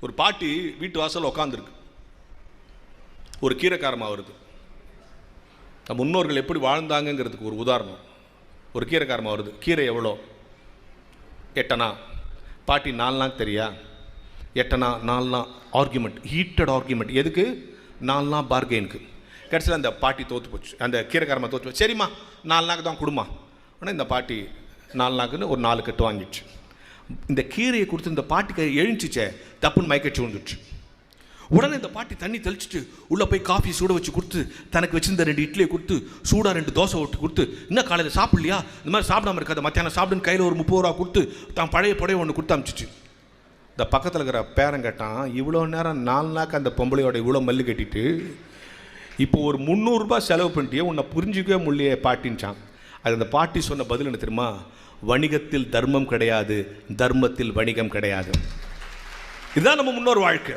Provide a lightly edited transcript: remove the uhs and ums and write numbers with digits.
ஒரு பாட்டி வீட்டு வாசல் உட்காந்துருக்கு, ஒரு கீரைக்காரமாக வருது. நம்ம முன்னோர்கள் எப்படி வாழ்ந்தாங்கங்கிறதுக்கு ஒரு உதாரணம். ஒரு கீரைக்காரமாக வருது. கீரை எவ்வளோ? 8 அணா. பாட்டி 4 நாள் தெரியா? 8 அணா 4 நாள் ஆர்கியூமெண்ட், ஹீட்டட் ஆர்கியூமெண்ட். எதுக்கு? 4 நாள் பார்கெயினுக்கு. கடைசியில் அந்த பாட்டி தோற்று போச்சு, அந்த கீரைக்காரமாக தோற்று போச்சு. சரிம்மா 4 நாளுக்கு தான் கொடுமா. ஆனால் இந்த பாட்டி 4 நாளுக்குன்னு ஒரு 4 கட்டு வாங்கிடுச்சு. இந்த கீரையை கொடுத்து இந்த பாட்டிக்கு எழுந்துச்சே, தப்புன்னு மயக்கடிச்சு விழுந்துச்சு. உடனே இந்த பாட்டி தண்ணி தெளிச்சுட்டு உள்ளே போய் காஃபி சூட வச்சு கொடுத்து, தனக்கு வச்சிருந்த 2 இட்லியை கொடுத்து, சூடாக 2 தோசை ஓட்டு கொடுத்து, இன்னும் காலையில் சாப்பிட்லையா, இந்த மாதிரி சாப்பிடாமல் இருக்காது, மத்தியானம் சாப்பிடுன்னு கையில் ஒரு 30 ரூபா கொடுத்து தான் பழைய புடைய ஒன்று கொடுத்து அமிச்சிச்சு. இந்த பக்கத்தில் இருக்கிற பேரன் கேட்டான், இவ்வளோ நேரம் 4 நாளுக்கு அந்த பொம்பளையோட இவ்வளோ மல்லு கட்டிட்டு இப்போ ஒரு 300 ரூபாய் செலவு பண்ணிட்டே, உன்னை புரிஞ்சிக்கவே முடியலையே பாட்டின்ச்சான். அது அந்த பாட்டி சொன்ன பதில் என்ன தெரியுமா? வணிகத்தில் தர்மம் கிடையாது, தர்மத்தில் வணிகம் கிடையாது. இதுதான் நம்ம முன்னோர் வாழ்க்கை.